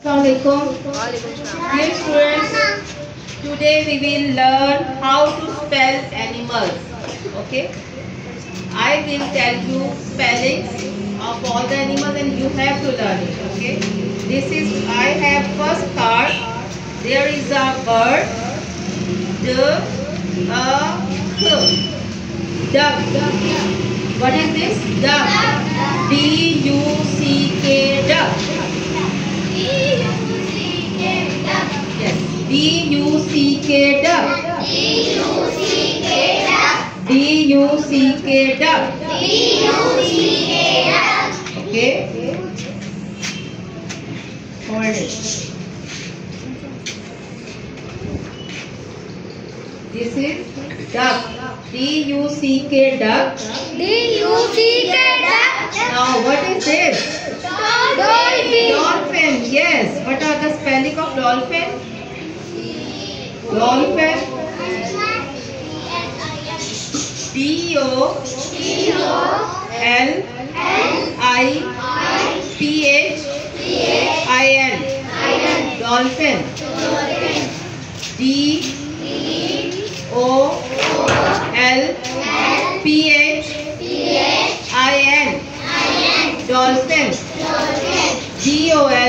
Assalamualaikum. Dear students, today we will learn how to spell animals. Okay, I will tell you spellings of all the animals and you have to learn it. Okay, this is I have first card. There is a bird, duck. What is this? Duck. D-U-C-K, duck. Yes. D-U-C-K, duck. D-U-C-K, duck. Okay. Hold it. This is duck. D-U-C-K, duck. Now what is this? Dolphin. Yes. What are the spelling of dolphin? Dolphin. D-O-L-I-P-H-I-N. Dolphin. D-O-L-P-H-I-N. Dolphin. D-O-L-P-H-I-N.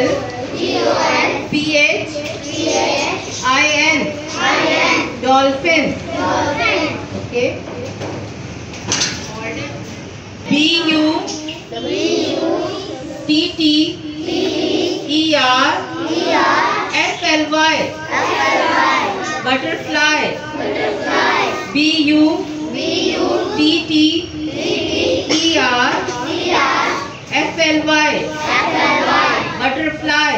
Dolphin. Okay. B-U-T-T-E-R-F-L-Y. Butterfly. B-U-T-T-E-R-F-L-Y. Butterfly.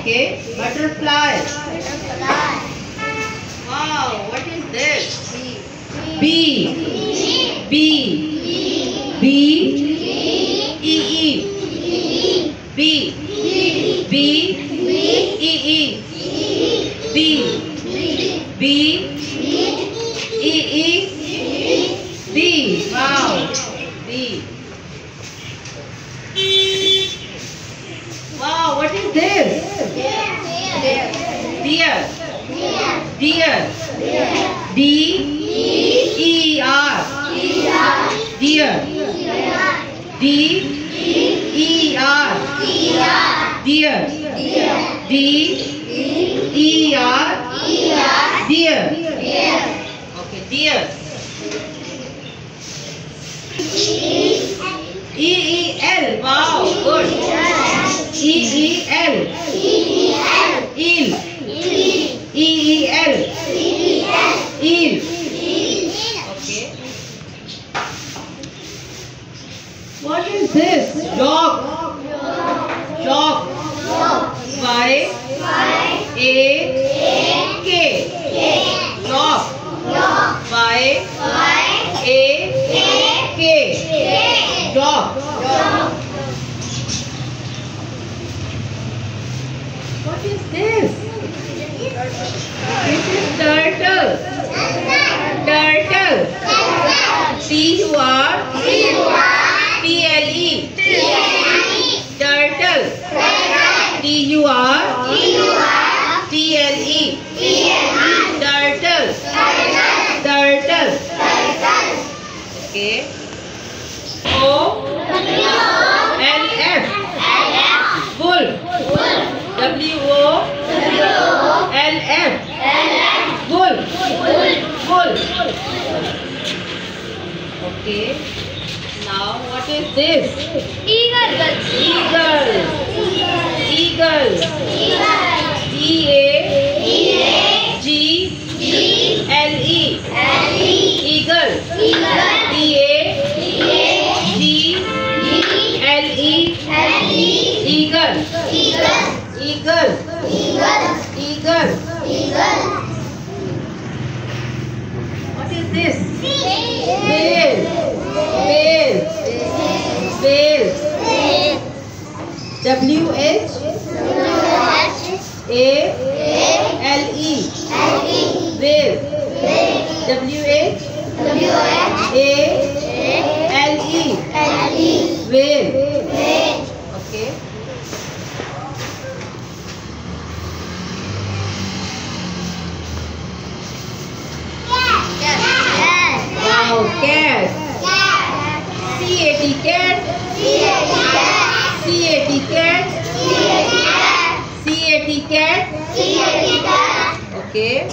Okay. Butterfly. Wow. What is this? B. B. B. E. E. B. B. E. E. B. B. E. E. B. Wow. B. Wow. What is this? Deer. Deer. D-E-R. Deer. D-E-R. Deer. D-E-R. Deer. Okay, deer. E-E-L. Wow, good. E-E-L. Eel. E-E-L. Eel. Okay. What is this? Dog. Dog. Y-A-K. Dog. Y-A-K. Dog. What is this? This is turtle. Turtle. T-U-R-T-L-E. Turtle. T-U-R-T-L-E. Turtle. Turtle. Okay. O-L-F. Wolf. W-O-L-F. Wolf. Wolf. Okay. Now what is this? Eagle. Eagle. Eagle. E-A-G-L-E. Eagle. E-A-G-L-E. Eagle. Eagle. Eagle. What is this? Whale. Whale. Whale. W-H-A-L-E. Whale. W-H-A-L-E. Whale. Okay. cat. C-A-T cat. Okay.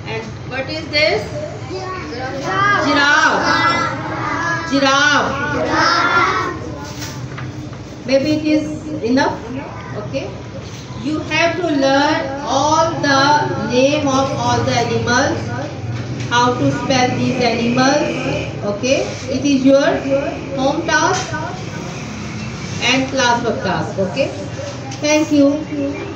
And what is this? Giraffe. Giraffe. Maybe it is enough. Okay. You have to learn all the name of all the animals, how to spell these animals. Okay. It is your home task and classwork task. Okay. Thank you.